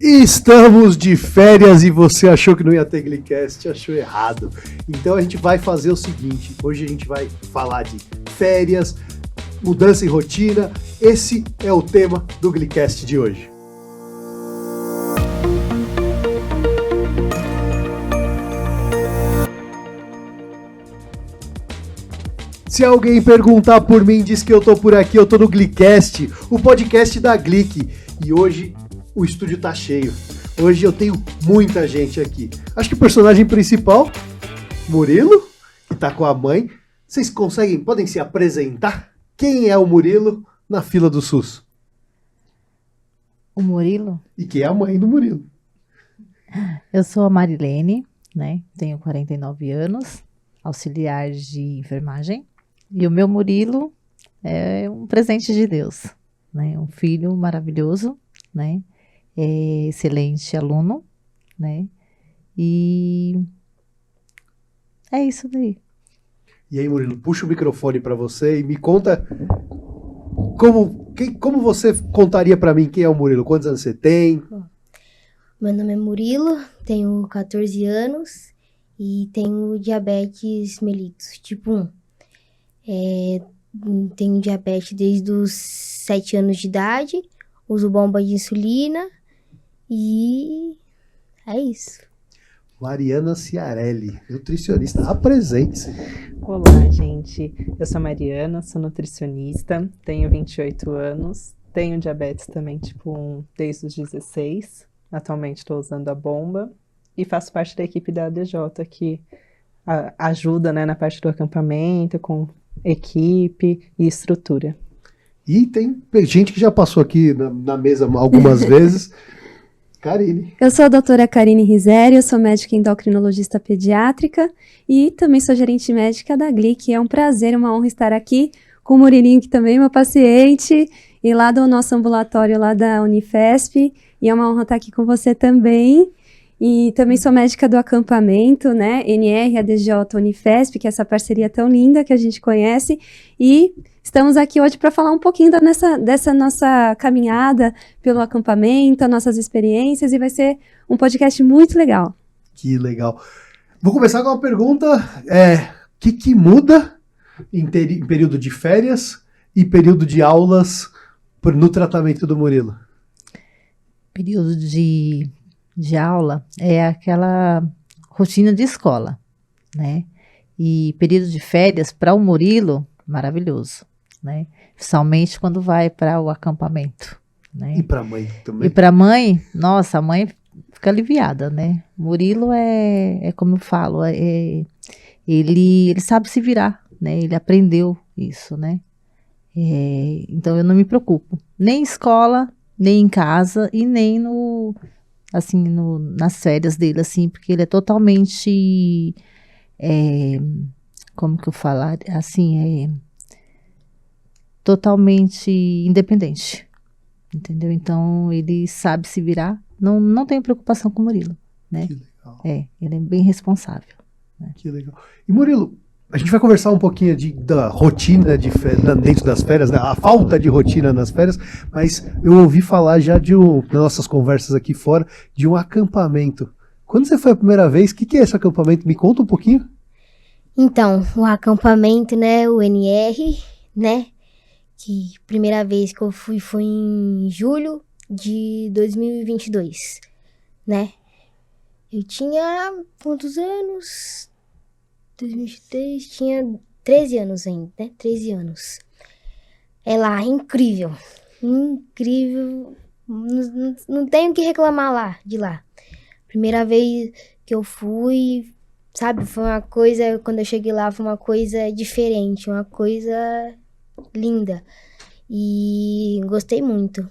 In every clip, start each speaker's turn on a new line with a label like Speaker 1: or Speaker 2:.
Speaker 1: Estamos de férias e você achou que não ia ter Glicast, achou errado. Então a gente vai fazer o seguinte, hoje a gente vai falar de férias, mudança em rotina, esse é o tema do Glicast de hoje. Se alguém perguntar por mim, diz que eu tô por aqui, eu tô no Glicast, o podcast da Glic. E hoje o estúdio tá cheio. Hoje eu tenho muita gente aqui. Acho que o personagem principal, Murilo, que tá com a mãe. Vocês podem se apresentar? Quem é o Murilo na fila do SUS?
Speaker 2: O Murilo?
Speaker 1: E quem é a mãe do Murilo?
Speaker 2: Eu sou a Marilene, né? Tenho 49 anos, auxiliar de enfermagem. E o meu Murilo é um presente de Deus, né? Um filho maravilhoso, né? É excelente aluno, né? E é isso daí.
Speaker 1: E aí, Murilo, puxa o microfone para você e me conta como você contaria para mim quem é o Murilo? Quantos anos você tem?
Speaker 3: Meu nome é Murilo, tenho 14 anos e tenho diabetes mellitus, tipo 1. Tenho diabetes desde os 7 anos de idade, uso bomba de insulina e é isso.
Speaker 1: Mariana Ciarelli, nutricionista, apresente-se.
Speaker 4: Olá, gente. Eu sou a Mariana, sou nutricionista, tenho 28 anos, tenho diabetes também tipo 1 desde os 16. Atualmente estou usando a bomba e faço parte da equipe da ADJ que ajuda, né, na parte do acampamento, com equipe e estrutura.
Speaker 1: E tem gente que já passou aqui na mesa algumas vezes. Karine.
Speaker 5: Eu sou a doutora Karine Rizeri, eu sou médica endocrinologista pediátrica e também sou gerente médica da Glic. É um prazer, uma honra estar aqui com o Murilinho, que também é meu paciente, e lá do nosso ambulatório lá da Unifesp. E é uma honra estar aqui com você também. E também sou médica do acampamento, né? NR, ADJ, Unifesp, que é essa parceria tão linda que a gente conhece. E estamos aqui hoje para falar um pouquinho dessa nossa caminhada pelo acampamento, as nossas experiências, e vai ser um podcast muito legal.
Speaker 1: Que legal. Vou começar com uma pergunta. O que muda em período de férias e período de aulas no tratamento do Murilo?
Speaker 2: Período de aula é aquela rotina de escola, né? E período de férias para o Murilo, maravilhoso, né? Principalmente quando vai para o acampamento, né?
Speaker 1: E para a mãe também?
Speaker 2: E para a mãe, nossa, a mãe fica aliviada, né? Murilo é como eu falo, ele sabe se virar, né? Ele aprendeu isso, né? Então eu não me preocupo, nem em escola, nem em casa e nem nas férias dele, assim, porque ele é totalmente, como que eu falar, assim, totalmente independente, entendeu? Então, ele sabe se virar, não tem preocupação com o Murilo, né?
Speaker 1: Que legal.
Speaker 2: Ele é bem responsável. Né?
Speaker 1: Que legal. E Murilo, a gente vai conversar um pouquinho da rotina dentro das férias, né? A falta de rotina nas férias, mas eu ouvi falar já nas nossas conversas aqui fora, de um acampamento. Quando você foi a primeira vez, o que é esse acampamento? Me conta um pouquinho.
Speaker 3: Então, o acampamento, né, o NR, né, que a primeira vez que eu fui foi em julho de 2022, né. Eu tinha quantos anos? 2023, tinha 13 anos ainda, né? 13 anos. É lá, incrível. Incrível. Não tenho o que reclamar de lá. Primeira vez que eu fui, sabe, foi uma coisa, quando eu cheguei lá, foi uma coisa diferente, uma coisa linda. E gostei muito,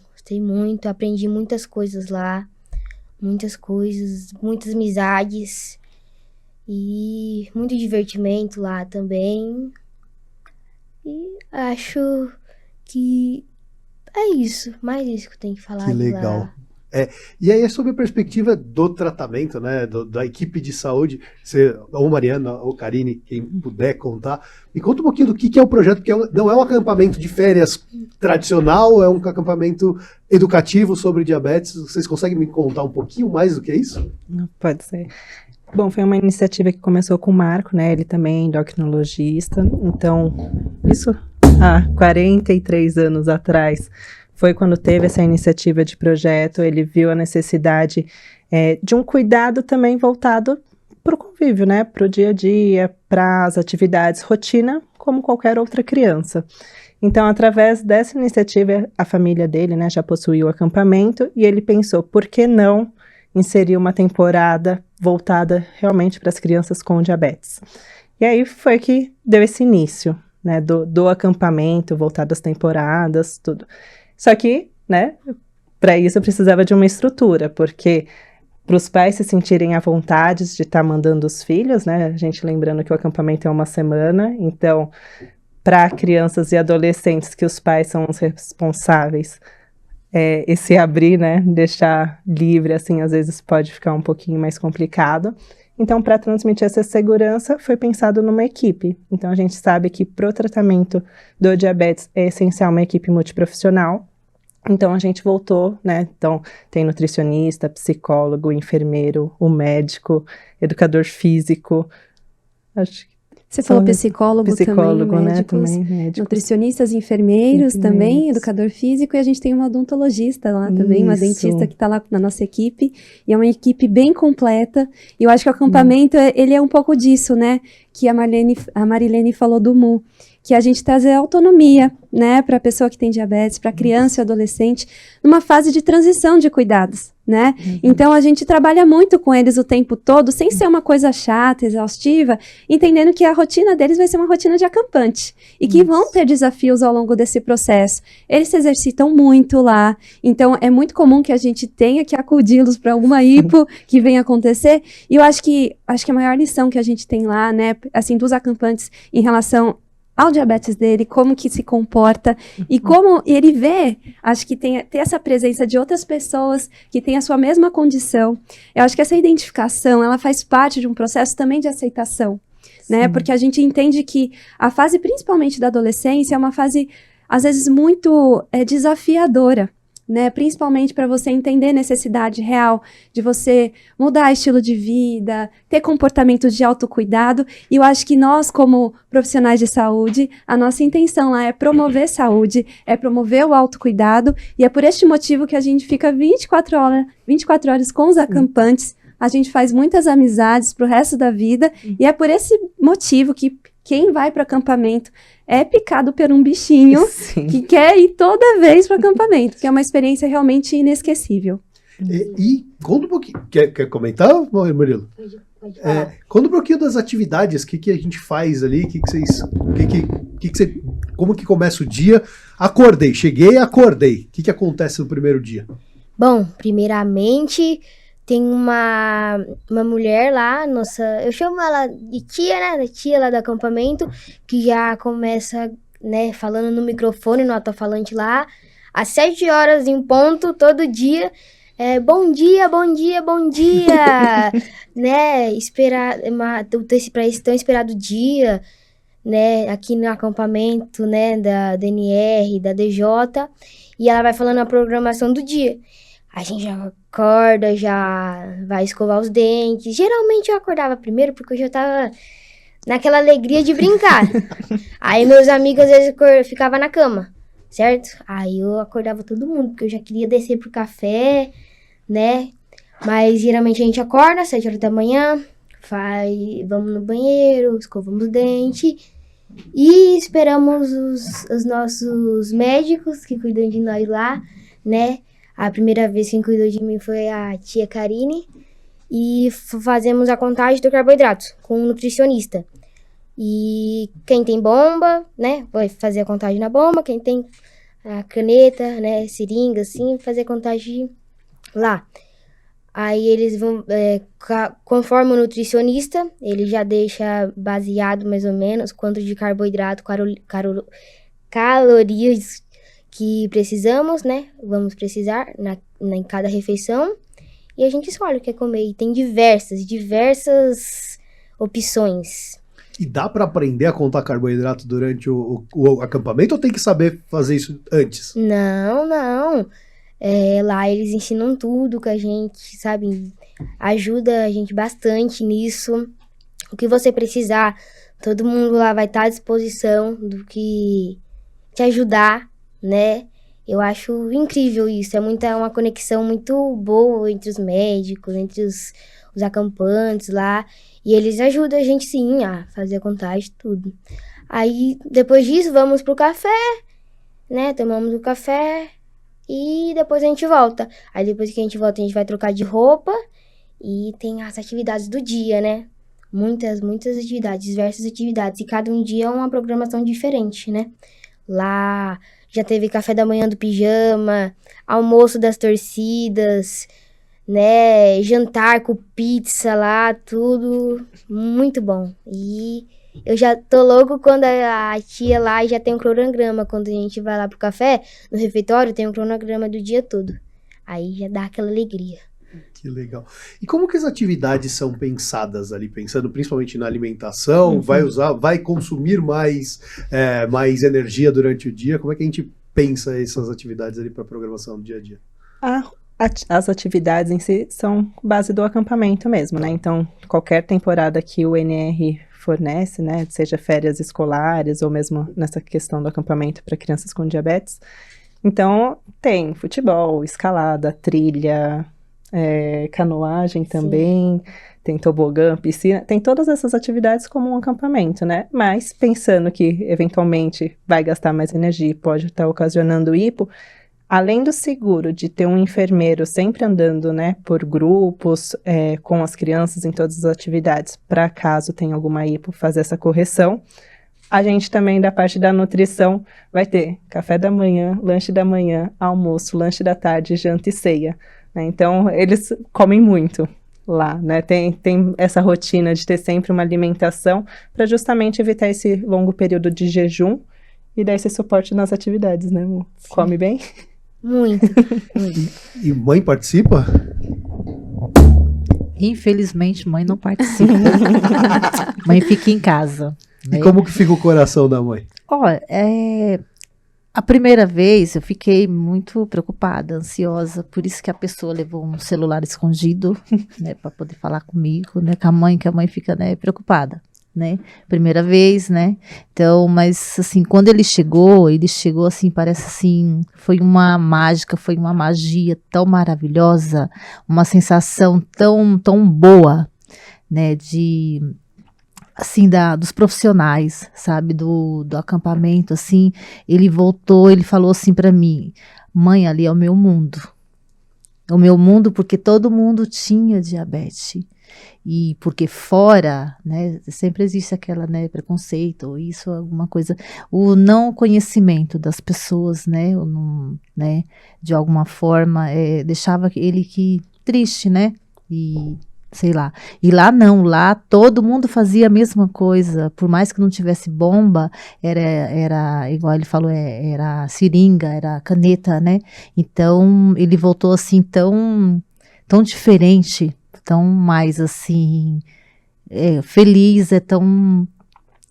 Speaker 3: aprendi muitas coisas lá, muitas amizades. E muito divertimento lá também. E acho que é isso. Mais isso que eu tenho que falar.
Speaker 1: Que legal. E aí é sobre a perspectiva do tratamento, né, da equipe de saúde, você, ou Mariana ou Karine, quem puder contar, me conta um pouquinho do que é o projeto, porque não é um acampamento de férias tradicional, é um acampamento educativo sobre diabetes. Vocês conseguem me contar um pouquinho mais do que é isso?
Speaker 4: Pode ser. Bom, foi uma iniciativa que começou com o Marco, né? Ele também é endocrinologista. Então, isso há 43 anos atrás foi quando teve essa iniciativa de projeto. Ele viu a necessidade de um cuidado também voltado para o convívio, né? Para o dia a dia, para as atividades, rotina, como qualquer outra criança. Então, através dessa iniciativa, a família dele, né, já possuía o acampamento e ele pensou, por que não inserir uma temporada voltada realmente para as crianças com diabetes? E aí foi que deu esse início, né, do acampamento, voltado às temporadas, tudo. Só que, né, para isso eu precisava de uma estrutura, porque para os pais se sentirem à vontade de estar mandando os filhos, né, a gente lembrando que o acampamento é uma semana, então, para crianças e adolescentes que os pais são os responsáveis, esse abrir, né, deixar livre, assim, às vezes pode ficar um pouquinho mais complicado. Então, para transmitir essa segurança, foi pensado numa equipe. Então, a gente sabe que para o tratamento do diabetes é essencial uma equipe multiprofissional. Então, a gente voltou, né? Então, tem nutricionista, psicólogo, enfermeiro, o médico, educador físico. Acho que
Speaker 5: Você falou psicólogo também,
Speaker 4: né?
Speaker 5: médicos,
Speaker 4: Também, médicos.
Speaker 5: nutricionistas, enfermeiros também, educador físico, e a gente tem uma odontologista lá também, uma dentista que está lá na nossa equipe, e é uma equipe bem completa, e eu acho que o acampamento, ele é um pouco disso, né, que a Marilene falou do MU, que a gente trazer autonomia, né, para a pessoa que tem diabetes, para criança e adolescente, numa fase de transição de cuidados, né? Então, a gente trabalha muito com eles o tempo todo, sem ser uma coisa chata, exaustiva, entendendo que a rotina deles vai ser uma rotina de acampante, e que vão ter desafios ao longo desse processo. Eles se exercitam muito lá, então é muito comum que a gente tenha que acudi-los para alguma hipo que venha acontecer, e eu acho que a maior lição que a gente tem lá, né, assim, dos acampantes em relação ao diabetes dele, como que se comporta e como ele vê, acho que ter essa presença de outras pessoas que têm a sua mesma condição. Eu acho que essa identificação, ela faz parte de um processo também de aceitação, né? Porque a gente entende que a fase, principalmente da adolescência, é uma fase, às vezes, muito desafiadora, né? Principalmente para você entender a necessidade real de você mudar estilo de vida, ter comportamentos de autocuidado. E eu acho que nós, como profissionais de saúde, a nossa intenção lá é promover saúde, é promover o autocuidado, e é por este motivo que a gente fica 24 horas com os acampantes. A gente faz muitas amizades pro resto da vida, e é por esse motivo que quem vai para o acampamento é picado por um bichinho que quer ir toda vez para o acampamento, que é uma experiência realmente inesquecível.
Speaker 1: E conta um pouquinho. Quer comentar, Murilo?
Speaker 3: Pode falar.
Speaker 1: Conta um pouquinho das atividades, o que a gente faz ali, como que começa o dia. Cheguei e acordei. O que acontece no primeiro dia?
Speaker 3: Bom, primeiramente, tem uma mulher lá, eu chamo ela de tia, né, da tia lá do acampamento, que já começa, né, falando no microfone, no alto-falante lá, às 7 horas em ponto, todo dia, bom dia, bom dia, bom dia, né, para esse tão esperado dia, né, aqui no acampamento, né, da DNR, da DJ, e ela vai falando a programação do dia. A gente já acorda, já vai escovar os dentes. Geralmente eu acordava primeiro porque eu já tava naquela alegria de brincar. Aí meus amigos às vezes ficavam na cama, certo? Aí eu acordava todo mundo, porque eu já queria descer pro café, né? Mas geralmente a gente acorda às 7 horas da manhã, vamos no banheiro, escovamos os dentes e esperamos os nossos médicos que cuidam de nós lá, né? A primeira vez quem cuidou de mim foi a tia Karine. E fazemos a contagem do carboidrato com um nutricionista. E quem tem bomba, né, vai fazer a contagem na bomba. Quem tem a caneta, né, seringa, assim, fazer a contagem lá. Aí eles vão, conforme o nutricionista, ele já deixa baseado mais ou menos quanto de carboidrato, calorias que precisamos, né? Vamos precisar em cada refeição, e a gente escolhe o que quer comer. E tem diversas opções.
Speaker 1: E dá para aprender a contar carboidrato durante o acampamento ou tem que saber fazer isso antes?
Speaker 3: Não. Lá eles ensinam tudo que a gente, sabe, ajuda a gente bastante nisso. O que você precisar, todo mundo lá vai estar à disposição do que te ajudar, né? Eu acho incrível isso, é uma conexão muito boa entre os médicos, entre os acampantes lá, e eles ajudam a gente sim a fazer a contagem, tudo. Aí, depois disso, vamos pro café, né? Tomamos o café e depois a gente volta. Aí depois que a gente volta, a gente vai trocar de roupa e tem as atividades do dia, né? Muitas atividades, diversas atividades, e cada um dia é uma programação diferente, né? Lá já teve café da manhã do pijama, almoço das torcidas, né? Jantar com pizza lá, tudo muito bom. E eu já tô louco quando a tia lá já tem um cronograma. Quando a gente vai lá pro café, no refeitório, tem um cronograma do dia todo. Aí já dá aquela alegria.
Speaker 1: Que legal. E como que as atividades são pensadas ali? Pensando principalmente na alimentação, vai consumir mais energia durante o dia? Como é que a gente pensa essas atividades ali para a programação do dia a dia?
Speaker 4: As atividades em si são base do acampamento mesmo, né? Então, qualquer temporada que o NR fornece, né? Seja férias escolares ou mesmo nessa questão do acampamento para crianças com diabetes. Então, tem futebol, escalada, trilha, canoagem também, tem tobogã, piscina, tem todas essas atividades como um acampamento, né? Mas pensando que eventualmente vai gastar mais energia e pode estar ocasionando hipo, além do seguro de ter um enfermeiro sempre andando, né, por grupos, com as crianças em todas as atividades, para caso tenha alguma hipo, fazer essa correção, a gente também, da parte da nutrição, vai ter café da manhã, lanche da manhã, almoço, lanche da tarde, janta e ceia. Então, eles comem muito lá, né? Tem essa rotina de ter sempre uma alimentação para justamente evitar esse longo período de jejum e dar esse suporte nas atividades, né, amor? Come bem?
Speaker 3: Muito.
Speaker 1: E mãe participa?
Speaker 2: Infelizmente, mãe não participa. Mãe fica em casa.
Speaker 1: E como que fica o coração da mãe?
Speaker 2: Olha, a primeira vez eu fiquei muito preocupada, ansiosa, por isso que a pessoa levou um celular escondido, né, para poder falar comigo, né, com a mãe, que a mãe fica, né, preocupada, né, primeira vez, né, então, mas assim, quando ele chegou assim, parece assim, foi uma mágica, foi uma magia tão maravilhosa, uma sensação tão boa, né, assim, dos profissionais, sabe, do acampamento, assim, ele voltou, ele falou assim para mim, mãe, ali é o meu mundo porque todo mundo tinha diabetes, e porque fora, né, sempre existe aquela, né, preconceito, ou isso, alguma coisa, o não conhecimento das pessoas, né, né, de alguma forma, deixava ele triste, né, e sei lá, e lá não, lá todo mundo fazia a mesma coisa, por mais que não tivesse bomba, era igual ele falou, era seringa, era caneta, né, então ele voltou assim tão diferente, tão mais assim, feliz,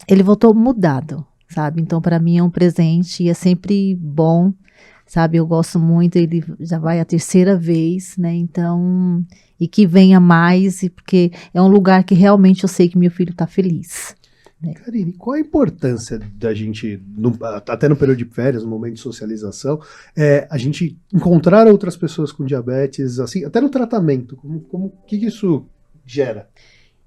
Speaker 2: ele voltou mudado, sabe, então para mim é um presente e é sempre bom, sabe, eu gosto muito, ele já vai a terceira vez, né, então, e que venha mais, porque é um lugar que realmente eu sei que meu filho está feliz. Né?
Speaker 1: Karine, qual a importância da gente, até no período de férias, no momento de socialização, a gente encontrar outras pessoas com diabetes, assim, até no tratamento, que isso gera?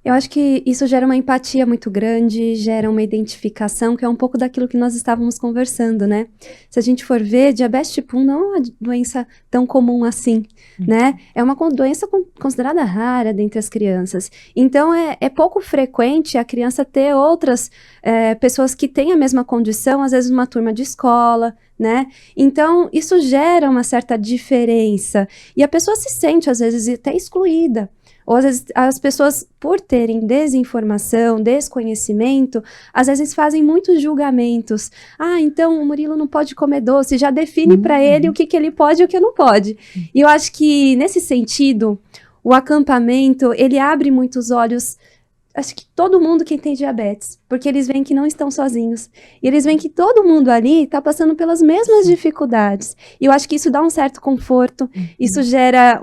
Speaker 5: Eu acho que isso gera uma empatia muito grande, gera uma identificação, que é um pouco daquilo que nós estávamos conversando, né? Se a gente for ver, diabetes tipo 1 não é uma doença tão comum assim, né? É uma doença considerada rara dentre as crianças. Então, é pouco frequente a criança ter outras pessoas que têm a mesma condição, às vezes uma turma de escola, né? Então, isso gera uma certa diferença. E a pessoa se sente, às vezes, até excluída. Ou às vezes as pessoas, por terem desinformação, desconhecimento, às vezes fazem muitos julgamentos. Ah, então o Murilo não pode comer doce, já define para ele o que ele pode e o que não pode. E eu acho que, nesse sentido, o acampamento, ele abre muitos olhos, acho que todo mundo que tem diabetes, porque eles veem que não estão sozinhos. E eles veem que todo mundo ali está passando pelas mesmas dificuldades. E eu acho que isso dá um certo conforto, isso gera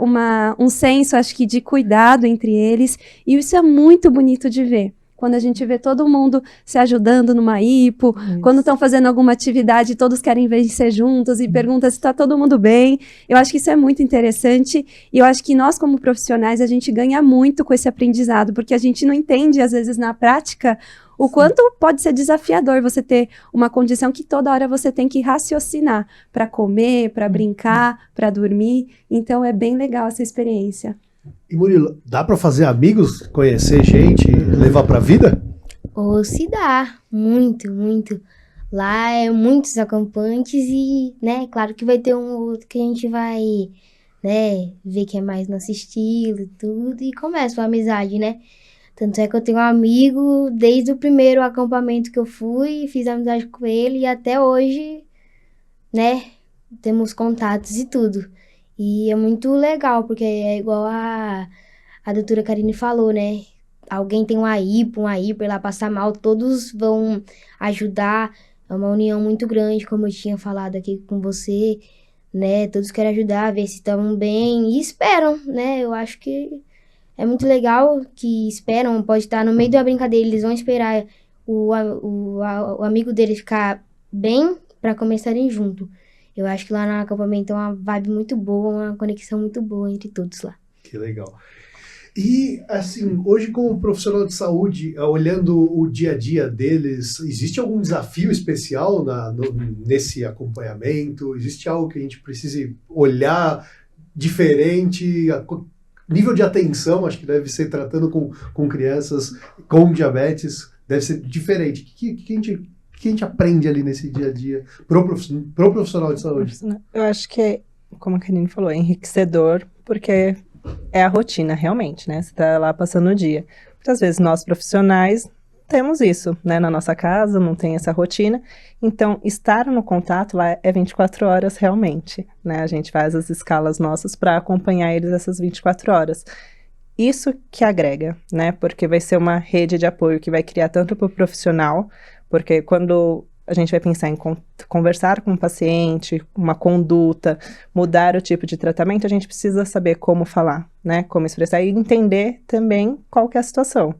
Speaker 5: um senso, acho que, de cuidado entre eles. E isso é muito bonito de ver. Quando a gente vê todo mundo se ajudando numa hipo, quando estão fazendo alguma atividade, todos querem vencer juntos e perguntam se está todo mundo bem. Eu acho que isso é muito interessante e eu acho que nós, como profissionais, a gente ganha muito com esse aprendizado, porque a gente não entende, às vezes, na prática, o quanto pode ser desafiador você ter uma condição que toda hora você tem que raciocinar para comer, para brincar, para dormir. Então, é bem legal essa experiência.
Speaker 1: E Murilo, dá pra fazer amigos, conhecer gente, levar pra vida?
Speaker 3: Ou se dá, muito, muito. Lá é muitos acampantes e, né, claro que vai ter um ou outro que a gente vai, né, ver que é mais nosso estilo e tudo, e começa uma amizade, né? Tanto é que eu tenho um amigo desde o primeiro acampamento que eu fui, fiz amizade com ele e até hoje, né, temos contatos e tudo. E é muito legal, porque é igual a doutora Karine falou, né? Alguém tem uma hiper lá passar mal, todos vão ajudar. É uma união muito grande, como eu tinha falado aqui com você, né? Todos querem ajudar, ver se estão bem e esperam, né? Eu acho que é muito legal que esperam, pode estar no meio da brincadeira, eles vão esperar o amigo dele ficar bem para começarem junto. Eu acho que lá no acampamento é uma vibe muito boa, uma conexão muito boa entre todos lá.
Speaker 1: Que legal. E, assim, hoje como profissional de saúde, olhando o dia a dia deles, existe algum desafio especial nesse acompanhamento? Existe algo que a gente precise olhar diferente? Nível de atenção, acho que deve ser tratando com crianças com diabetes, deve ser diferente. O que a gente aprende ali nesse dia a dia pro profissional de saúde?
Speaker 4: Eu acho que é, como a Karine falou, é enriquecedor, porque é a rotina, realmente, né? Você tá lá passando o dia. Muitas vezes nós profissionais temos isso, né? Na nossa casa, não tem essa rotina. Então, estar no contato lá é 24 horas realmente, né? A gente faz as escalas nossas para acompanhar eles essas 24 horas. Isso que agrega, né? Porque vai ser uma rede de apoio que vai criar tanto para o profissional, porque quando a gente vai pensar em conversar com o paciente, uma conduta, mudar o tipo de tratamento, a gente precisa saber como falar, né? Como expressar e entender também qual que é a situação,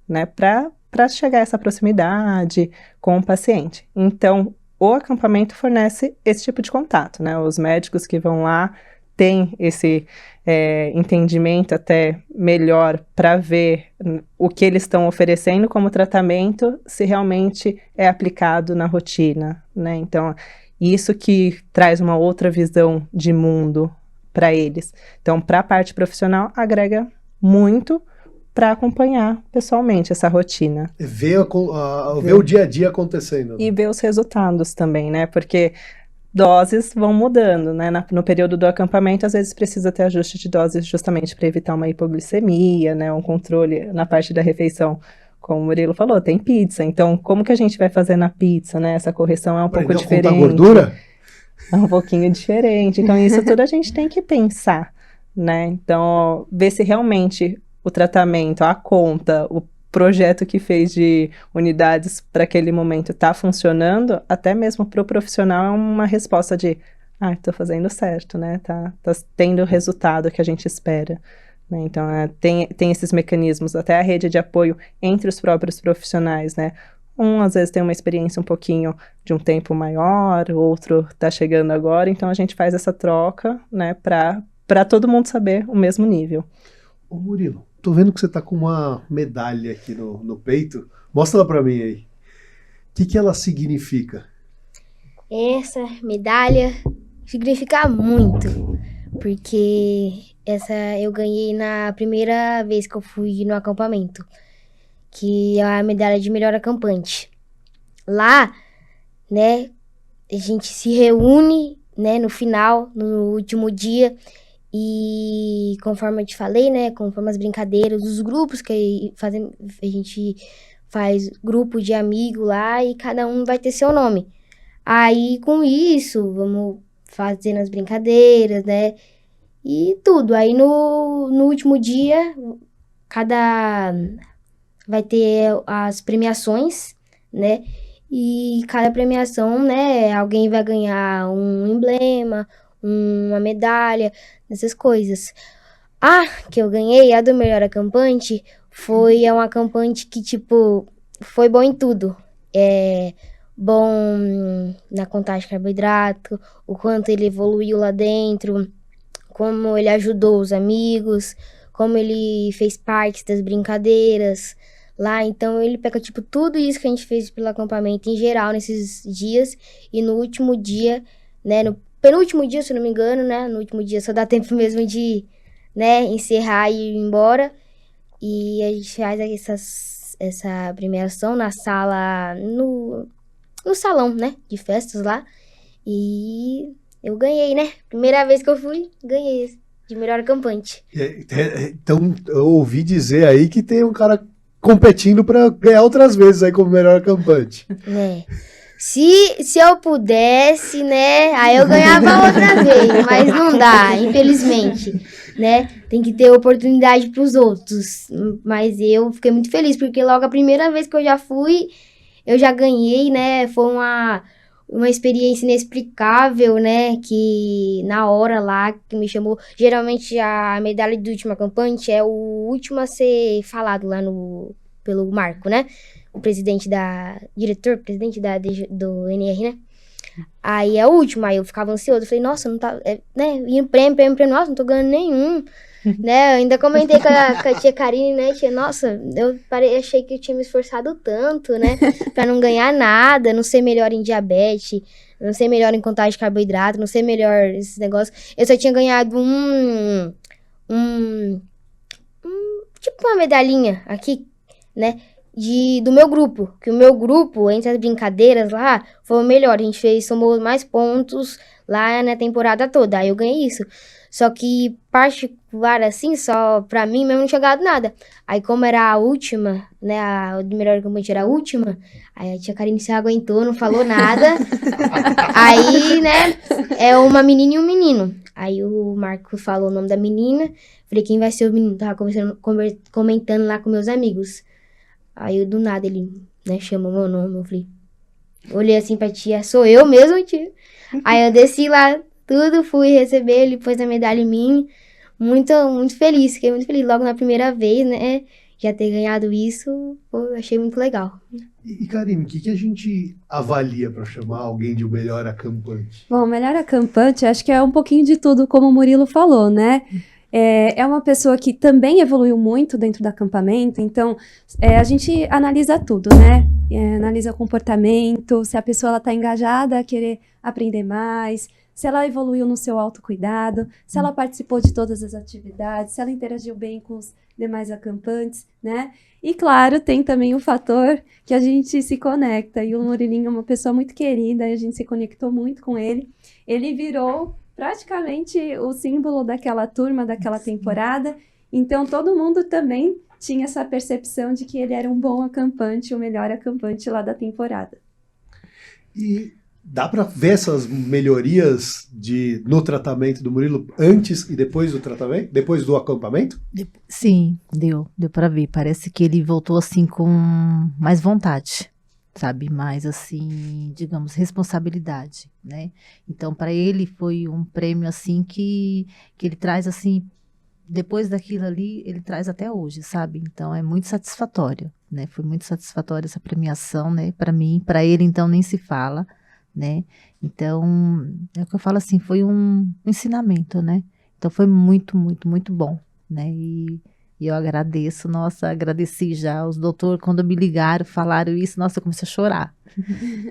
Speaker 4: né? Para chegar a essa proximidade com o paciente. Então, o acampamento fornece esse tipo de contato, né? Os médicos que vão lá têm esse entendimento até melhor para ver o que eles estão oferecendo como tratamento, se realmente é aplicado na rotina, né? Então, isso que traz uma outra visão de mundo para eles. Então, para a parte profissional, agrega muito para acompanhar pessoalmente essa rotina.
Speaker 1: Ver o dia a dia acontecendo.
Speaker 4: E ver os resultados também, né? Porque doses vão mudando, né? No período do acampamento, às vezes precisa ter ajuste de doses justamente para evitar uma hipoglicemia, né? Um controle na parte da refeição. Como o Murilo falou, tem pizza. Então, como que a gente vai fazer na pizza, né? Essa correção é um pouco diferente.
Speaker 1: Contar gordura?
Speaker 4: É um pouquinho diferente. Então, isso tudo a gente tem que pensar, né? Então, ver se realmente o tratamento, a conta, o projeto que fez de unidades para aquele momento está funcionando, até mesmo para o profissional é uma resposta de estou fazendo certo, né? Tá tendo o resultado que a gente espera. Né? Então, tem esses mecanismos, até a rede de apoio entre os próprios profissionais, né? Às vezes tem uma experiência um pouquinho de um tempo maior, o outro está chegando agora, então a gente faz essa troca, né? Para todo mundo saber o mesmo nível.
Speaker 1: Ô Murilo, tô vendo que você tá com uma medalha aqui no peito. Mostra ela pra mim aí. O que ela significa?
Speaker 3: Essa medalha significa muito, porque essa eu ganhei na primeira vez que eu fui no acampamento, que é a medalha de melhor acampante. Lá, né, a gente se reúne, né, no final, no último dia, E conforme eu te falei, né, conforme as brincadeiras, os grupos que a gente faz grupo de amigo lá e cada um vai ter seu nome. Aí com isso, vamos fazendo as brincadeiras, né, e tudo. Aí no último dia, cada vai ter as premiações, né? E cada premiação, né, alguém vai ganhar um emblema, uma medalha, essas coisas. A que eu ganhei, a do melhor acampante, é um acampante que, tipo, foi bom em tudo. É bom na contagem de carboidrato, o quanto ele evoluiu lá dentro, como ele ajudou os amigos, como ele fez parte das brincadeiras lá. Então ele pega, tipo, tudo isso que a gente fez pelo acampamento em geral nesses dias, e no último dia, né, no penúltimo dia, se eu não me engano, né, no último dia só dá tempo mesmo de, né, encerrar e ir embora. E a gente faz essa premiação na sala, no salão, né, de festas lá. E eu ganhei, né? Primeira vez que eu fui, ganhei de melhor acampante.
Speaker 1: Então, eu ouvi dizer aí que tem um cara competindo para ganhar outras vezes aí como melhor acampante.
Speaker 3: Né? Se eu pudesse, né? Aí eu ganhava outra vez, mas não dá, infelizmente, né? Tem que ter oportunidade para os outros. Mas eu fiquei muito feliz, porque logo a primeira vez que eu já fui, eu já ganhei, né? Foi uma experiência inexplicável, né? Que na hora lá que me chamou. Geralmente a medalha do último acampante é o último a ser falado lá pelo Marco, né? O presidente do NR, né? Aí é o último, aí eu ficava ansioso. Eu falei, nossa, não tá. Né? E prêmio, nossa, não tô ganhando nenhum. Né? Eu ainda comentei com a tia Karine, né? Tia, nossa, achei que eu tinha me esforçado tanto, né? Pra não ganhar nada, não ser melhor em diabetes, não ser melhor em contagem de carboidrato, não ser melhor esses negócios. Eu só tinha ganhado tipo uma medalhinha aqui, né? Do meu grupo, que o meu grupo, entre as brincadeiras lá, foi o melhor. A gente somou mais pontos lá na temporada toda. Aí eu ganhei isso. Só que particular, assim, só pra mim mesmo não tinha ganhado nada. Aí como era a última, né, a do melhor acampante era a última, aí a tia Karine se aguentou, não falou nada. Aí, né, é uma menina e um menino. Aí o Marco falou o nome da menina, falei, quem vai ser o menino? Tava comentando lá com meus amigos. Aí do nada ele, né, chamou meu nome, eu falei, olhei assim pra tia, sou eu mesmo, tia? Aí eu desci lá, tudo, fui receber, ele pôs a medalha em mim, muito, muito feliz, fiquei muito feliz logo na primeira vez, né, já ter ganhado isso, pô, eu achei muito legal.
Speaker 1: E Karine, o que a gente avalia para chamar alguém de o melhor acampante?
Speaker 5: Bom, o melhor acampante, acho que é um pouquinho de tudo, como o Murilo falou, né? É uma pessoa que também evoluiu muito dentro do acampamento, então a gente analisa tudo, né? Analisa o comportamento, se a pessoa está engajada a querer aprender mais, se ela evoluiu no seu autocuidado, se ela participou de todas as atividades, se ela interagiu bem com os demais acampantes, né? E claro, tem também o fator que a gente se conecta, e o Murilinho é uma pessoa muito querida, e a gente se conectou muito com ele. Ele virou praticamente o símbolo daquela turma, daquela temporada. Então, todo mundo também tinha essa percepção de que ele era um bom acampante, o melhor acampante lá da temporada.
Speaker 1: E dá para ver essas melhorias no tratamento do Murilo antes e depois do tratamento? Depois do acampamento?
Speaker 2: Sim, deu para ver. Parece que ele voltou assim com mais vontade, sabe, mais assim, digamos, responsabilidade, né? Então, para ele foi um prêmio assim que ele traz assim, depois daquilo ali, ele traz até hoje, sabe? Então, é muito satisfatório, né? Foi muito satisfatória essa premiação, né? Para mim, para ele, então, nem se fala, né? Então, é o que eu falo assim, foi um ensinamento, né? Então, foi muito, muito, muito bom, né? E eu agradeço, nossa, agradeci já. Os doutores, quando me ligaram, falaram isso, nossa, eu comecei a chorar.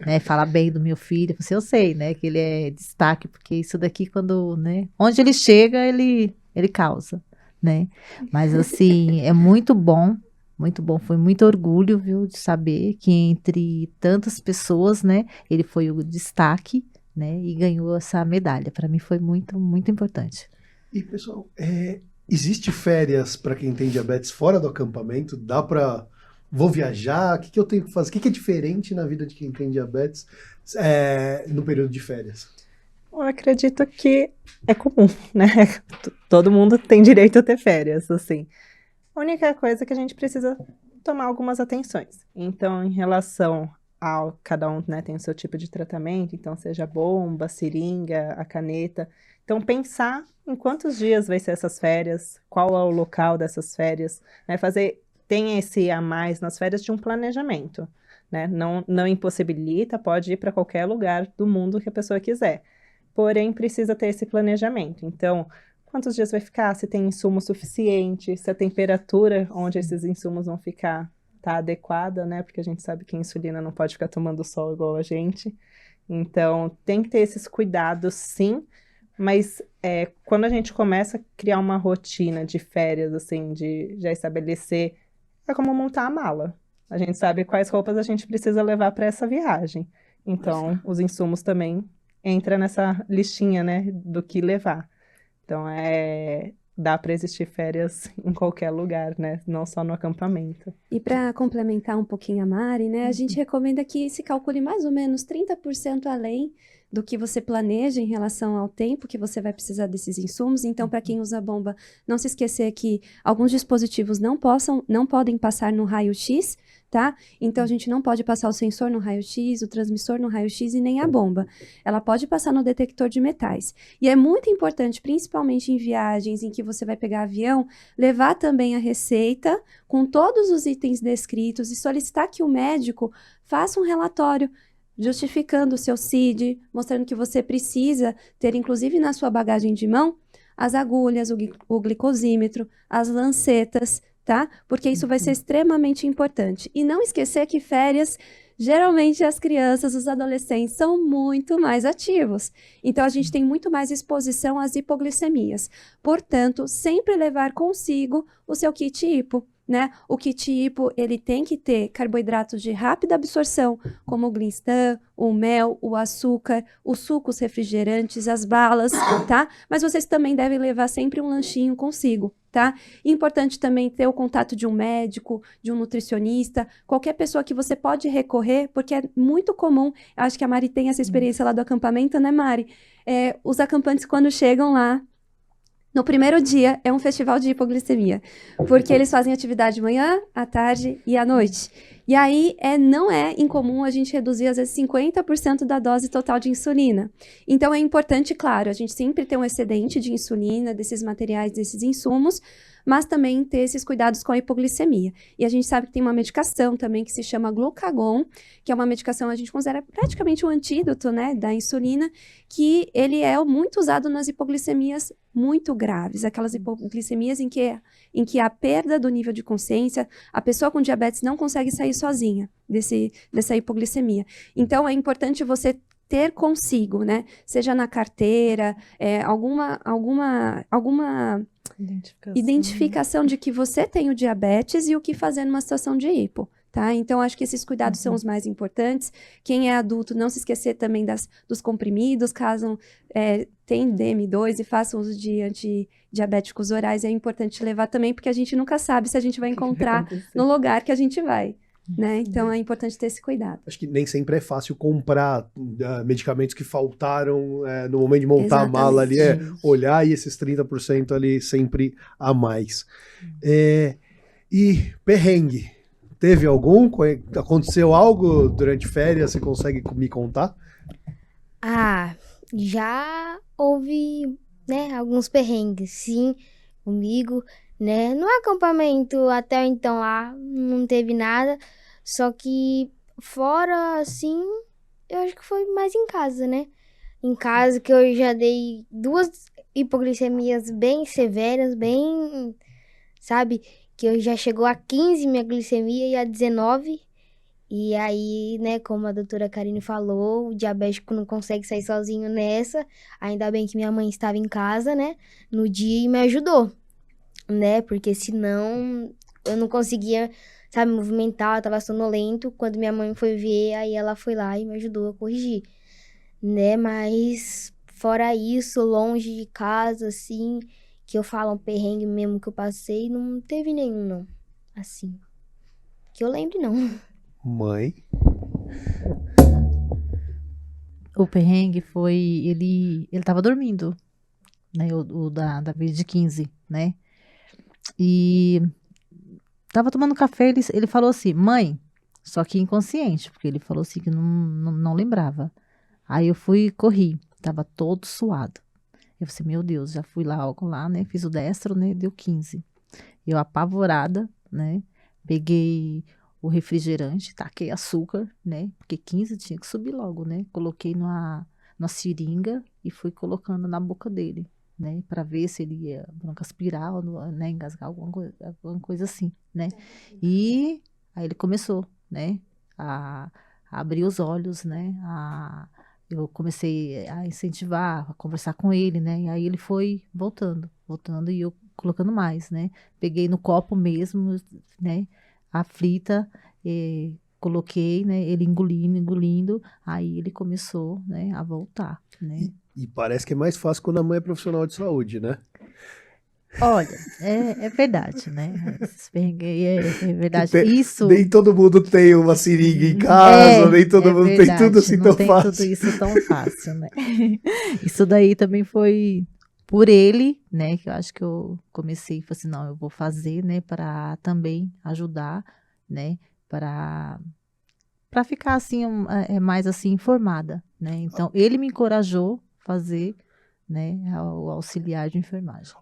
Speaker 2: Né? Falar bem do meu filho, eu sei, né, que ele é destaque, porque isso daqui, quando, né, onde ele chega, ele causa, né? Mas, assim, é muito bom, foi muito orgulho, viu, de saber que entre tantas pessoas, né, ele foi o destaque, né, e ganhou essa medalha. Para mim foi muito, muito importante.
Speaker 1: E, pessoal, existe férias para quem tem diabetes fora do acampamento? Dá para... Vou viajar? O que eu tenho que fazer? O que é diferente na vida de quem tem diabetes no período de férias?
Speaker 4: Eu acredito que é comum, né? Todo mundo tem direito a ter férias, assim. A única coisa é que a gente precisa tomar algumas atenções. Então, em relação ao... Cada um, né, tem o seu tipo de tratamento, então seja a bomba, a seringa, a caneta. Então, pensar em quantos dias vai ser essas férias, qual é o local dessas férias, né? Tem esse a mais nas férias de um planejamento, né? Não impossibilita, pode ir para qualquer lugar do mundo que a pessoa quiser. Porém, precisa ter esse planejamento. Então, quantos dias vai ficar? Se tem insumo suficiente, se a temperatura onde esses insumos vão ficar está adequada, né? Porque a gente sabe que a insulina não pode ficar tomando sol igual a gente. Então, tem que ter esses cuidados, sim. Mas quando a gente começa a criar uma rotina de férias, assim, de já estabelecer, é como montar a mala. A gente sabe quais roupas a gente precisa levar para essa viagem. Então, os insumos também entram nessa listinha, né, do que levar. Então, dá para existir férias em qualquer lugar, né, não só no acampamento.
Speaker 5: E para complementar um pouquinho a Mari, né, a gente recomenda que se calcule mais ou menos 30% além do que você planeja em relação ao tempo que você vai precisar desses insumos. Então, para quem usa bomba, não se esquecer que alguns dispositivos não podem passar no raio-x, tá? Então, a gente não pode passar o sensor no raio-x, o transmissor no raio-x e nem a bomba. Ela pode passar no detector de metais. E é muito importante, principalmente em viagens em que você vai pegar avião, levar também a receita com todos os itens descritos e solicitar que o médico faça um relatório justificando o seu CID, mostrando que você precisa ter, inclusive na sua bagagem de mão, as agulhas, o glicosímetro, as lancetas, tá? Porque isso vai ser extremamente importante. E não esquecer que férias, geralmente as crianças, os adolescentes são muito mais ativos. Então, a gente tem muito mais exposição às hipoglicemias. Portanto, sempre levar consigo o seu kit hipo. Né? O kit hipo, ele tem que ter carboidratos de rápida absorção, como o Glinstan, o mel, o açúcar, os sucos refrigerantes, as balas, tá? Mas vocês também devem levar sempre um lanchinho consigo, tá? Importante também ter o contato de um médico, de um nutricionista, qualquer pessoa que você pode recorrer, porque é muito comum, acho que a Mari tem essa experiência lá do acampamento, né, Mari? Os acampantes, quando chegam lá, no primeiro dia, é um festival de hipoglicemia, porque eles fazem atividade de manhã, à tarde e à noite. E aí, não é incomum a gente reduzir, às vezes, 50% da dose total de insulina. Então, é importante, claro, a gente sempre ter um excedente de insulina, desses materiais, desses insumos, mas também ter esses cuidados com a hipoglicemia. E a gente sabe que tem uma medicação também que se chama glucagon, que é uma medicação, a gente considera praticamente um antídoto, né, da insulina, que ele é muito usado nas hipoglicemias muito graves, aquelas hipoglicemias em que a perda do nível de consciência, a pessoa com diabetes não consegue sair sozinha dessa hipoglicemia. Então, é importante você ter consigo, né, seja na carteira, alguma identificação de que você tem o diabetes e o que fazer numa situação de hipo, tá? Então, acho que esses cuidados são os mais importantes. Quem é adulto, não se esquecer também dos comprimidos, caso tem DM2 e faça uso de antidiabéticos orais, é importante levar também, porque a gente nunca sabe se a gente vai encontrar no lugar que a gente vai. Né? Então é importante ter esse cuidado.
Speaker 1: Acho que nem sempre é fácil comprar medicamentos que faltaram no momento de montar a mala ali, olhar e esses 30% ali sempre a mais. E perrengue, teve algum? Aconteceu algo durante férias? Você consegue me contar?
Speaker 3: Já houve, né, alguns perrengues, sim, comigo. Né? No acampamento até então lá não teve nada, só que fora assim, eu acho que foi mais em casa, né? Em casa que eu já dei 2 hipoglicemias bem severas, bem, sabe? Que eu já chegou a 15 minha glicemia e a 19. E aí, né, como a doutora Karine falou, o diabético não consegue sair sozinho nessa. Ainda bem que minha mãe estava em casa, né, no dia e me ajudou. Né, porque senão eu não conseguia, sabe, movimentar, eu tava sonolento. Quando minha mãe foi ver, aí ela foi lá e me ajudou a corrigir, né, mas fora isso, longe de casa, assim, que eu falo um perrengue mesmo que eu passei, não teve nenhum, não. Assim. Que eu lembre, não.
Speaker 1: Mãe.
Speaker 2: O perrengue foi, ele tava dormindo, né, o da vez de 15, né, e tava tomando café, ele falou assim, mãe, só que inconsciente, porque ele falou assim que não lembrava. Aí eu fui e corri, tava todo suado. Eu falei, meu Deus, já fui logo lá, né, fiz o destro, né, deu 15. Eu apavorada, né, peguei o refrigerante, taquei açúcar, né, porque 15 tinha que subir logo, né, coloquei numa seringa e fui colocando na boca dele, né, para ver se ele ia broncoaspirar ou, né, engasgar alguma coisa assim, né, e aí ele começou, né, a abrir os olhos, né, eu comecei a incentivar, a conversar com ele, né, e aí ele foi voltando e eu colocando mais, né, peguei no copo mesmo, né, aflita, coloquei, né, ele engolindo, aí ele começou, né, a voltar, né.
Speaker 1: E parece que é mais fácil quando a mãe é profissional de saúde, né?
Speaker 2: Olha, é verdade, né, esses perrengues é verdade,
Speaker 1: Que
Speaker 2: isso...
Speaker 1: nem todo mundo tem uma seringa em casa, nem todo mundo tem tudo
Speaker 2: verdade,
Speaker 1: assim
Speaker 2: não
Speaker 1: tão
Speaker 2: tem
Speaker 1: fácil.
Speaker 2: tudo isso tão fácil, né. Isso daí também foi por ele, né, que eu acho que eu comecei, falei assim, não, eu vou fazer, né, para também ajudar, né, para ficar assim, mais assim informada, né. Então ele me encorajou a fazer, né, o auxiliar de enfermagem.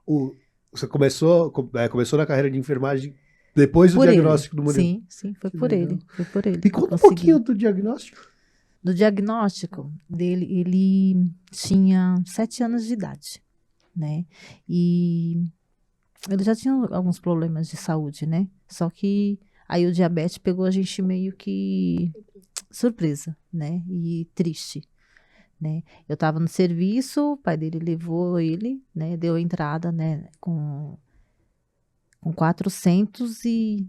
Speaker 1: Você começou na carreira de enfermagem depois do
Speaker 2: Por ele,
Speaker 1: diagnóstico do Murilo.
Speaker 2: sim, foi
Speaker 1: Que
Speaker 2: por
Speaker 1: legal.
Speaker 2: ele, foi por ele
Speaker 1: Me
Speaker 2: que eu
Speaker 1: conta um
Speaker 2: consegui.
Speaker 1: pouquinho do diagnóstico.
Speaker 2: Do diagnóstico dele, ele tinha 7 anos de idade, né? E ele já tinha alguns problemas de saúde, né? Só que aí o diabetes pegou a gente meio que surpresa, né? E triste, né? Eu estava no serviço, o pai dele levou ele, né? Deu entrada, né? Com 400 e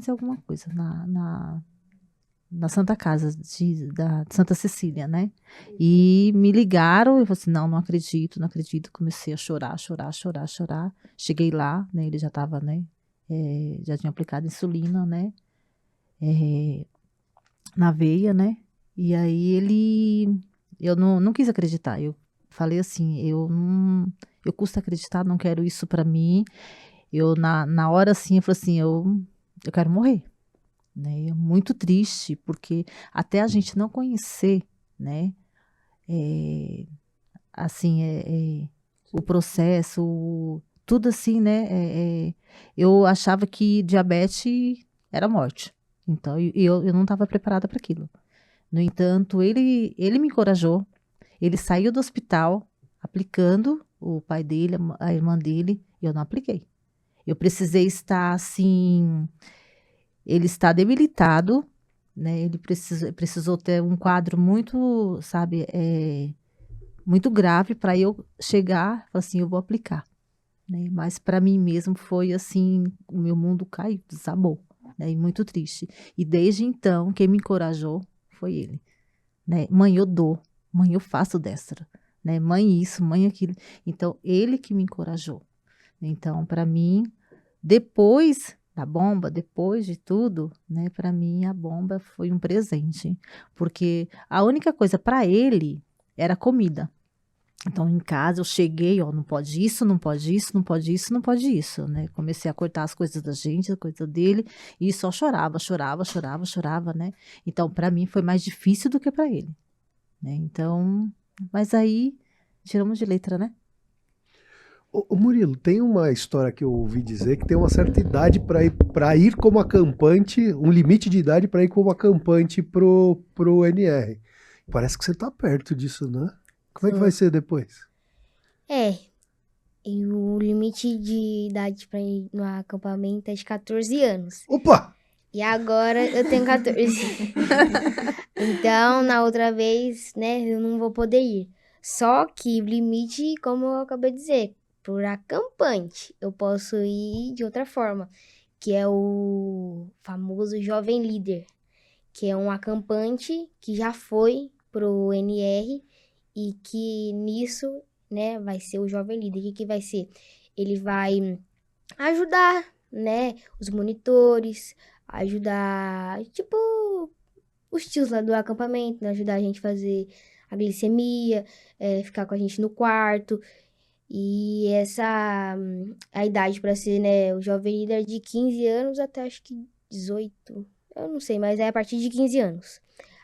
Speaker 2: alguma coisa na Santa Casa de Santa Cecília, né? E me ligaram, eu falei assim, não acredito, não acredito. Comecei a chorar. Cheguei lá, né? Ele já estava, né? Já tinha aplicado insulina, né? Na veia, né? E aí eu não quis acreditar. Eu falei assim, eu custa acreditar, não quero isso para mim. Eu na hora assim, eu falei assim, eu quero morrer. Né, muito triste, porque até a gente não conhecer, né, assim, o processo, tudo assim, né, eu achava que diabetes era morte, então eu não estava preparada para aquilo. No entanto, ele me encorajou, ele saiu do hospital aplicando, o pai dele, a irmã dele, e eu não apliquei. Eu precisei estar assim... Ele está debilitado, né? Ele precisou ter um quadro muito, sabe, muito grave para eu chegar, falar assim, eu vou aplicar, né? Mas para mim mesmo foi assim, o meu mundo caiu, desabou, né? E muito triste. E desde então, quem me encorajou foi ele, né? Mãe, eu dou, mãe, eu faço destro, né? Mãe isso, mãe aquilo. Então, ele que me encorajou. Então, para mim, depois da bomba, depois de tudo, né, para mim a bomba foi um presente, porque a única coisa para ele era comida. Então em casa eu cheguei, ó, não pode isso, não pode isso, não pode isso, não pode isso, né? Comecei a cortar as coisas da gente, a coisa dele, e só chorava, né? Então para mim foi mais difícil do que para ele, né? Então, mas aí tiramos de letra, né?
Speaker 1: Ô Murilo, tem uma história que eu ouvi dizer que tem uma certa idade para ir como acampante, um limite de idade para ir como acampante pro NR. Parece que você tá perto disso, né? Como é que vai ser depois?
Speaker 3: E o limite de idade pra ir no acampamento é de 14 anos.
Speaker 1: Opa!
Speaker 3: E agora eu tenho 14. Então, na outra vez, né, eu não vou poder ir. Só que o limite, como eu acabei de dizer, por acampante, eu posso ir de outra forma, que é o famoso Jovem Líder, que é um acampante que já foi pro NR e que nisso, né, vai ser o Jovem Líder. O que vai ser? ele vai ajudar, né, os monitores, ajudar, tipo, os tios lá do acampamento, né, ajudar a gente a fazer a glicemia, ficar com a gente no quarto. E a idade para ser, né, o jovem líder é de 15 anos até acho que 18, eu não sei, mas é a partir de 15 anos.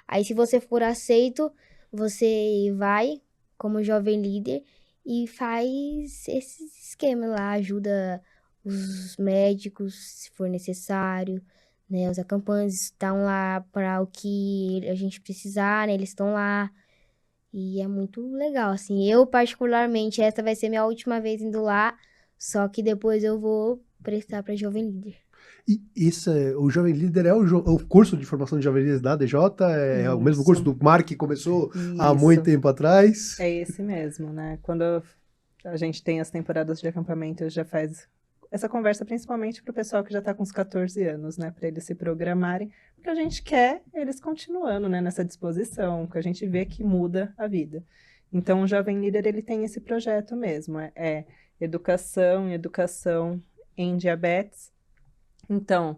Speaker 3: Aí se você for aceito, você vai como jovem líder e faz esse esquema lá, ajuda os médicos, se for necessário, né? Os acampantes estão lá para o que a gente precisar, né? Eles estão lá. E é muito legal, assim. Eu, particularmente, essa vai ser minha última vez indo lá, só que depois eu vou prestar para Jovem Líder.
Speaker 1: E isso o Jovem Líder é o curso de formação de Jovem Líder da DJ? É o mesmo
Speaker 4: Isso.
Speaker 1: curso do Mark que começou há
Speaker 4: Isso.
Speaker 1: muito tempo atrás?
Speaker 4: É esse mesmo, né? Quando a gente tem as temporadas de acampamento, já faz essa conversa principalmente para o pessoal que já está com uns 14 anos, né? Para eles se programarem, porque a gente quer eles continuando, né, nessa disposição, que a gente vê que muda a vida. Então, o Jovem Líder, ele tem esse projeto mesmo, educação em diabetes. Então,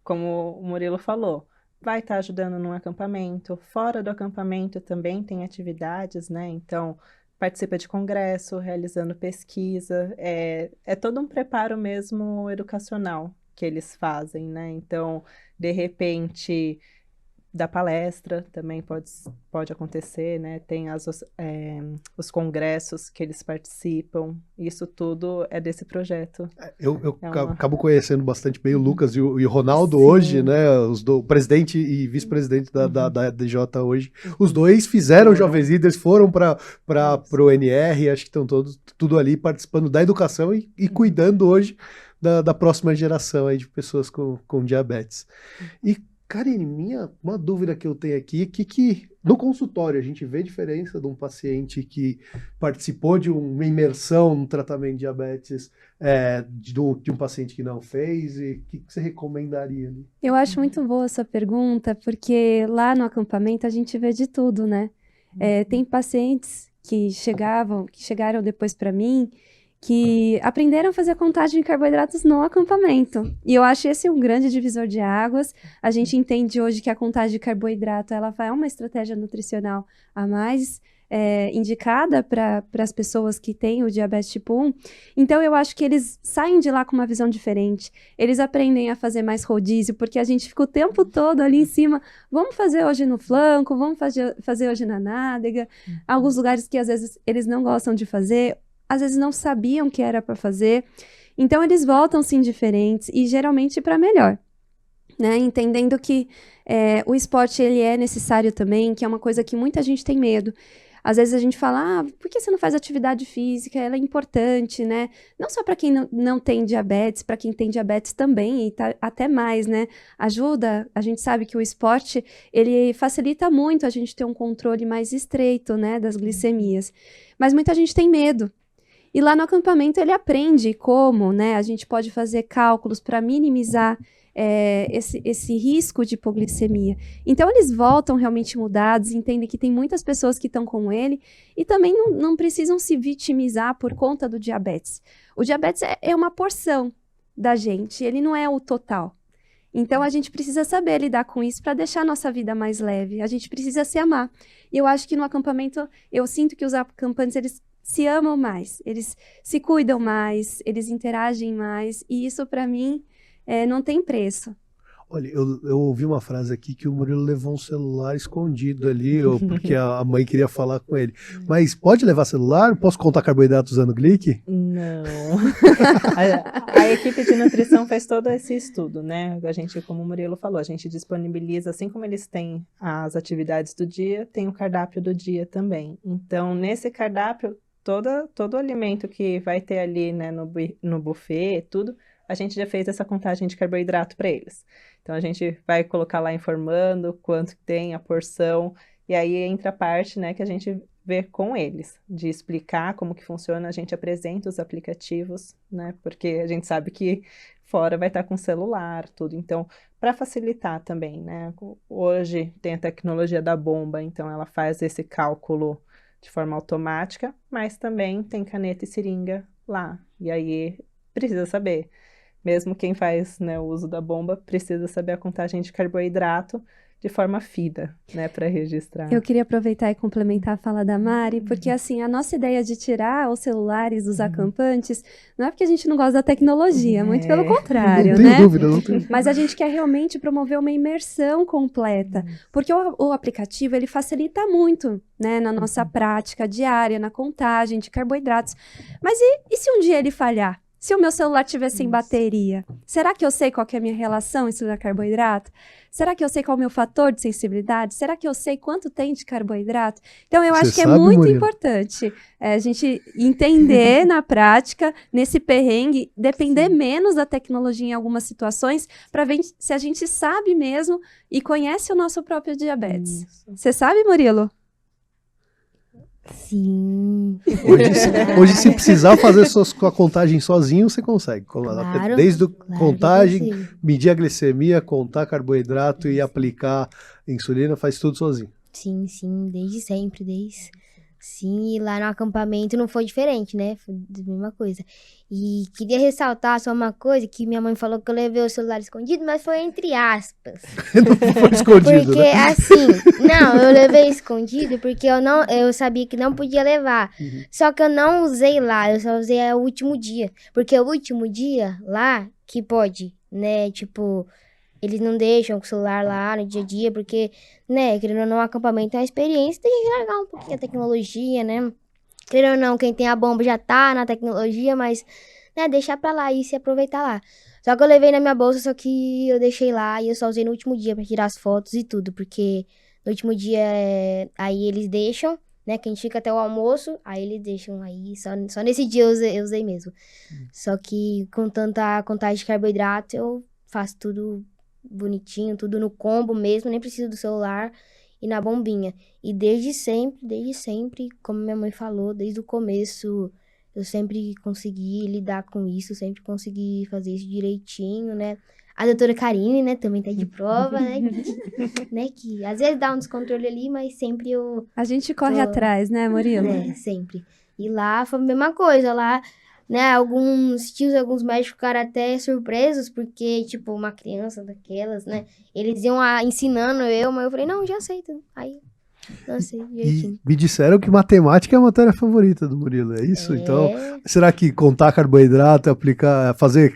Speaker 4: como o Murilo falou, vai estar ajudando num acampamento, fora do acampamento também tem atividades, né? Então, participa de congresso, realizando pesquisa, é todo um preparo mesmo educacional que eles fazem, né? Então, de repente, da palestra também pode acontecer, né? Tem os congressos que eles participam, isso tudo é desse projeto.
Speaker 1: Eu acabo conhecendo bastante bem o Lucas e o Ronaldo
Speaker 4: Sim.
Speaker 1: hoje, né? O presidente e vice-presidente da DJ hoje. Os dois fizeram Jovens Líderes, foram para o NR, acho que estão tudo ali participando da educação e cuidando hoje da próxima geração aí de pessoas com diabetes. E Karine, uma dúvida que eu tenho aqui, que no consultório a gente vê diferença de um paciente que participou de uma imersão no tratamento de diabetes de um paciente que não fez, e o que você recomendaria ali?
Speaker 5: Eu acho muito boa essa pergunta, porque lá no acampamento a gente vê de tudo, né? Tem pacientes que chegaram depois para mim, que aprenderam a fazer contagem de carboidratos no acampamento. E eu acho esse um grande divisor de águas. A gente entende hoje que a contagem de carboidrato ela é uma estratégia nutricional a mais indicada para as pessoas que têm o diabetes tipo 1. Então, eu acho que eles saem de lá com uma visão diferente. Eles aprendem a fazer mais rodízio, porque a gente fica o tempo todo ali em cima. Vamos fazer hoje no flanco, vamos fazer hoje na nádega. Alguns lugares que, às vezes, eles não gostam de fazer, às vezes não sabiam que era para fazer. Então, eles voltam-se indiferentes e, geralmente, para melhor. Né? Entendendo que o esporte ele é necessário também, que é uma coisa que muita gente tem medo. Às vezes a gente fala, por que você não faz atividade física? Ela é importante, né? Não só para quem não tem diabetes, para quem tem diabetes também, e até mais, né? Ajuda, a gente sabe que o esporte, ele facilita muito a gente ter um controle mais estreito, né, das glicemias. Mas muita gente tem medo. E lá no acampamento ele aprende como, né, a gente pode fazer cálculos para minimizar esse risco de hipoglicemia. Então eles voltam realmente mudados, entendem que tem muitas pessoas que estão com ele e também não precisam se vitimizar por conta do diabetes. O diabetes é uma porção da gente, ele não é o total. Então a gente precisa saber lidar com isso para deixar a nossa vida mais leve, a gente precisa se amar. E eu acho que no acampamento, eu sinto que os acampantes, eles se amam mais, eles se cuidam mais, eles interagem mais, e isso para mim não tem preço.
Speaker 1: Olha, eu ouvi uma frase aqui que o Murilo levou um celular escondido ali, porque a mãe queria falar com ele. Mas pode levar celular? Posso contar carboidratos usando Glic?
Speaker 4: Não. A equipe de nutrição fez todo esse estudo, né? A gente, como o Murilo falou, a gente disponibiliza, assim como eles têm as atividades do dia, tem o cardápio do dia também. Então, nesse cardápio, todo o alimento que vai ter ali, né, no buffet, tudo, a gente já fez essa contagem de carboidrato para eles. Então, a gente vai colocar lá informando quanto tem a porção, e aí entra a parte, né, que a gente vê com eles, de explicar como que funciona, a gente apresenta os aplicativos, né, porque a gente sabe que fora vai estar com celular, tudo. Então, para facilitar também, né, hoje tem a tecnologia da bomba, então ela faz esse cálculo de forma automática, mas também tem caneta e seringa lá. E aí precisa saber. Mesmo quem faz, né, o uso da bomba precisa saber a contagem de carboidrato de forma fina, né, para registrar.
Speaker 5: Eu queria aproveitar e complementar a fala da Mari, porque assim, a nossa ideia de tirar os celulares dos acampantes não é porque a gente não gosta da tecnologia, muito pelo contrário,
Speaker 1: Não tenho
Speaker 5: né?
Speaker 1: dúvida, não tenho.
Speaker 5: Mas a gente quer realmente promover uma imersão completa, porque o aplicativo, ele facilita muito, né, na nossa prática diária, na contagem de carboidratos. Mas e se um dia ele falhar? Se o meu celular tiver sem bateria, será que eu sei qual que é a minha relação insulina-carboidrato? Será que eu sei qual é o meu fator de sensibilidade? Será que eu sei quanto tem de carboidrato? Então, eu
Speaker 1: Você
Speaker 5: acho que é
Speaker 1: sabe,
Speaker 5: muito
Speaker 1: Murilo?
Speaker 5: importante a gente entender na prática, nesse perrengue, depender menos da tecnologia em algumas situações, para ver se a gente sabe mesmo e conhece o nosso próprio diabetes. Você sabe, Murilo?
Speaker 3: Sim.
Speaker 1: Hoje, se precisar fazer a contagem sozinho, você consegue.
Speaker 3: Claro,
Speaker 1: Desde
Speaker 3: claro que
Speaker 1: contagem,
Speaker 3: eu consigo.
Speaker 1: medir a glicemia, contar carboidrato e aplicar insulina, faz tudo sozinho.
Speaker 3: Sim, sim, desde sempre, Sim, e lá no acampamento não foi diferente, né? Foi a mesma coisa. E queria ressaltar só uma coisa, que minha mãe falou que eu levei o celular escondido, mas foi entre aspas.
Speaker 1: Não foi escondido,
Speaker 3: Porque
Speaker 1: né?
Speaker 3: assim, não, eu levei escondido porque eu sabia que não podia levar. Só que eu não usei lá, eu só usei o último dia. Porque o último dia lá que pode, né? Tipo, eles não deixam com o celular lá no dia a dia, porque, né, querendo ou não, o acampamento é uma experiência, tem que largar um pouquinho a tecnologia, né? Querendo ou não, quem tem a bomba já tá na tecnologia, mas, né, deixar pra lá e se aproveitar lá. Só que eu levei na minha bolsa, só que eu deixei lá e eu só usei no último dia pra tirar as fotos e tudo, porque no último dia, aí eles deixam, né, que a gente fica até o almoço, aí eles deixam aí, só nesse dia eu usei mesmo. Só que com tanta contagem de carboidrato, eu faço tudo bonitinho, tudo no combo mesmo, nem preciso do celular e na bombinha. E desde sempre, como minha mãe falou, desde o começo, eu sempre consegui lidar com isso, sempre consegui fazer isso direitinho, né? A doutora Karine, né, também tá de prova, né, que às vezes dá um descontrole ali, mas sempre eu
Speaker 5: A gente corre atrás, né, Murilo?
Speaker 3: sempre. E lá foi a mesma coisa, lá, né, alguns tios, alguns médicos ficaram até surpresos, porque, tipo, uma criança daquelas, né, eles iam ensinando mas eu falei, não, já sei tudo. Aí, não sei, direitinho.
Speaker 1: E me disseram que matemática é a matéria favorita do Murilo, é isso? Então, será que contar carboidrato, aplicar, fazer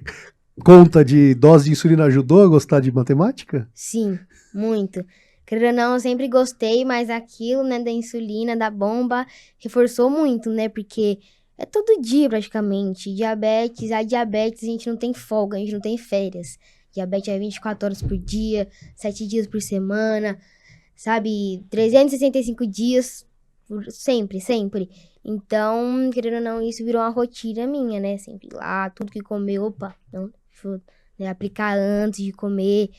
Speaker 1: conta de dose de insulina ajudou a gostar de matemática?
Speaker 3: Sim, muito. Querendo ou não, eu sempre gostei, mas aquilo, né, da insulina, da bomba, reforçou muito, né, porque é todo dia praticamente. A diabetes a gente não tem folga, a gente não tem férias. Diabetes é 24 horas por dia, 7 dias por semana, sabe, 365 dias, sempre, sempre. Então, querendo ou não, isso virou uma rotina minha, né, sempre ir lá, tudo que comer, opa, não, deixa eu, né, aplicar antes de comer,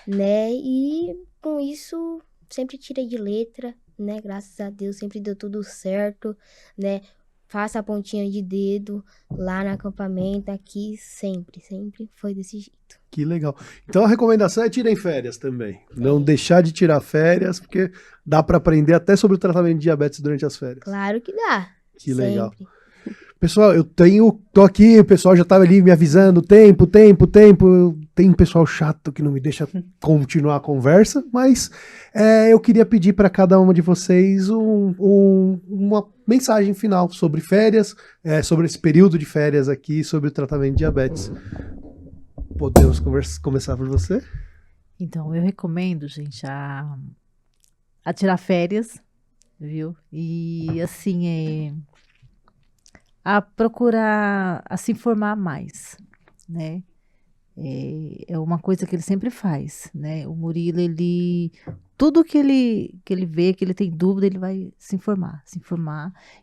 Speaker 3: né, e com isso sempre tirei de letra, né, graças a Deus sempre deu tudo certo, né, faça a pontinha de dedo lá no acampamento, aqui sempre foi desse jeito.
Speaker 1: Que legal. Então a recomendação é tirem férias também. Não deixar de tirar férias, porque dá para aprender até sobre o tratamento de diabetes durante as férias.
Speaker 3: Claro que dá.
Speaker 1: Que
Speaker 3: sempre.
Speaker 1: legal. Pessoal, tô aqui, o pessoal já tava ali me avisando, tempo. Tem um pessoal chato que não me deixa continuar a conversa, mas eu queria pedir para cada uma de vocês uma mensagem final sobre férias, sobre esse período de férias aqui, sobre o tratamento de diabetes. Podemos começar por você?
Speaker 2: Então, eu recomendo, gente, a tirar férias, viu? E, assim, a procurar se informar mais, né? É uma coisa que ele sempre faz, né? O Murilo, tudo que ele vê, que ele tem dúvida, ele vai se informar,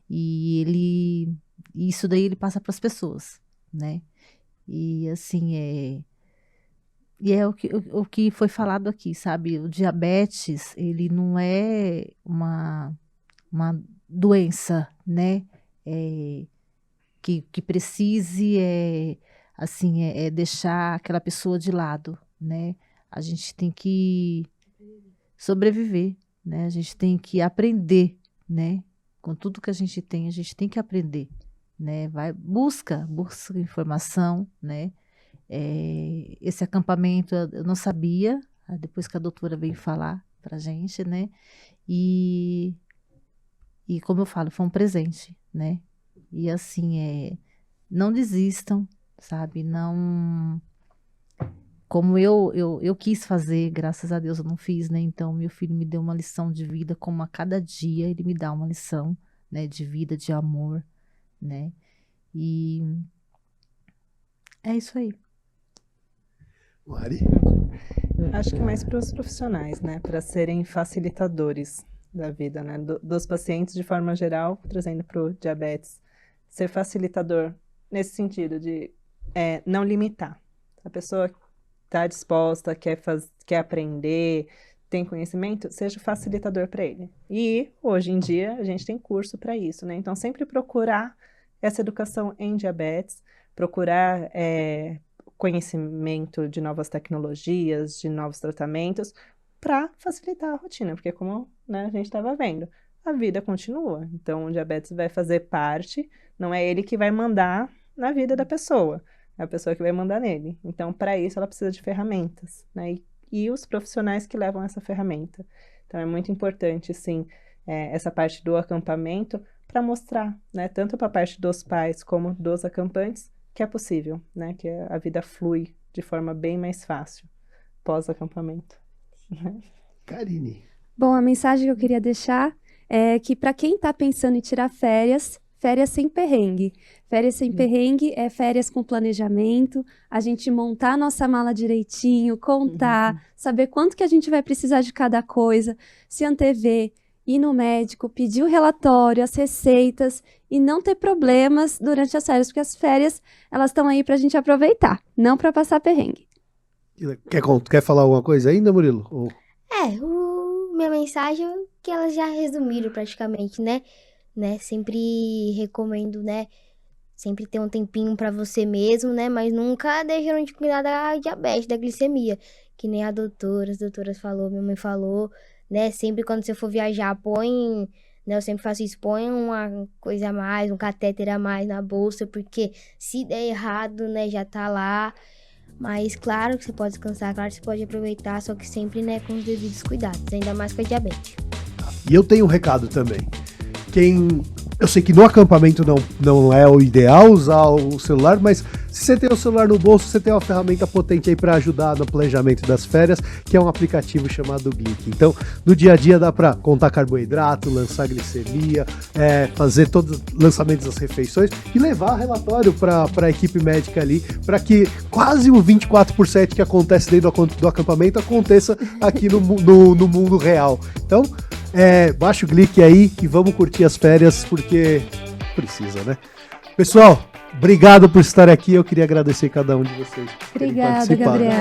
Speaker 2: e isso daí ele passa para as pessoas, né? E assim, e é o que foi falado aqui, sabe? O diabetes, ele não é uma doença, né? Que precise assim, deixar aquela pessoa de lado, né? A gente tem que sobreviver, né? A gente tem que aprender, né? Com tudo que a gente tem que aprender, né? Busca informação, né? Esse acampamento eu não sabia, depois que a doutora veio falar pra gente, né? E como eu falo, foi um presente, né? E assim, não desistam, sabe? Não... Como eu quis fazer, graças a Deus eu não fiz, né? Então, meu filho me deu uma lição de vida, como a cada dia ele me dá uma lição, né? De vida, de amor, né? E é isso aí.
Speaker 1: Mari?
Speaker 4: Acho que mais para os profissionais, né? Para serem facilitadores da vida, né? Dos pacientes de forma geral, trazendo para o diabetes. Ser facilitador nesse sentido de não limitar. A pessoa está disposta, quer aprender, tem conhecimento, seja facilitador para ele. E hoje em dia a gente tem curso para isso, né? Então sempre procurar essa educação em diabetes, procurar conhecimento de novas tecnologias, de novos tratamentos, para facilitar a rotina, porque como, né, a gente estava vendo, a vida continua. Então o diabetes vai fazer parte, não é ele que vai mandar na vida da pessoa, é a pessoa que vai mandar nele. Então, para isso, ela precisa de ferramentas, né? E os profissionais que levam essa ferramenta. Então, é muito importante, sim, essa parte do acampamento para mostrar, né? Tanto para a parte dos pais como dos acampantes, que é possível, né? Que a vida flui de forma bem mais fácil pós-acampamento.
Speaker 1: Karine.
Speaker 5: Bom, a mensagem que eu queria deixar é que para quem está pensando em tirar férias sem perrengue. Férias sem perrengue é férias com planejamento, a gente montar a nossa mala direitinho, contar, saber quanto que a gente vai precisar de cada coisa, se antever, ir no médico, pedir o relatório, as receitas e não ter problemas durante as férias, porque as férias, elas estão aí para a gente aproveitar, não para passar perrengue.
Speaker 1: Quer falar alguma coisa ainda, Murilo?
Speaker 3: Minha mensagem é que elas já resumiram praticamente, né? Sempre recomendo, né? Sempre ter um tempinho pra você mesmo, né? Mas nunca deixando de cuidar da diabetes, da glicemia. Que nem as doutoras falou, minha mãe falou, né? Sempre quando você for viajar, põe, né? Eu sempre faço isso, põe uma coisa a mais, um catéter a mais na bolsa, porque se der errado, né? Já tá lá. Mas claro que você pode descansar, claro que você pode aproveitar, só que sempre, né? Com os devidos cuidados, ainda mais com a diabetes.
Speaker 1: E eu tenho um recado também. Eu sei que no acampamento não é o ideal usar o celular, mas se você tem o celular no bolso, você tem uma ferramenta potente aí para ajudar no planejamento das férias, que é um aplicativo chamado Glic. Então, no dia a dia dá para contar carboidrato, lançar glicemia, fazer todos os lançamentos das refeições e levar relatório para a equipe médica ali, para que quase o 24% que acontece dentro do acampamento aconteça aqui no mundo real. Então, baixa o Glic aí e vamos curtir as férias, porque precisa, né? Pessoal, obrigado por estar aqui. Eu queria agradecer cada um de vocês.
Speaker 5: Obrigada, Gabriel.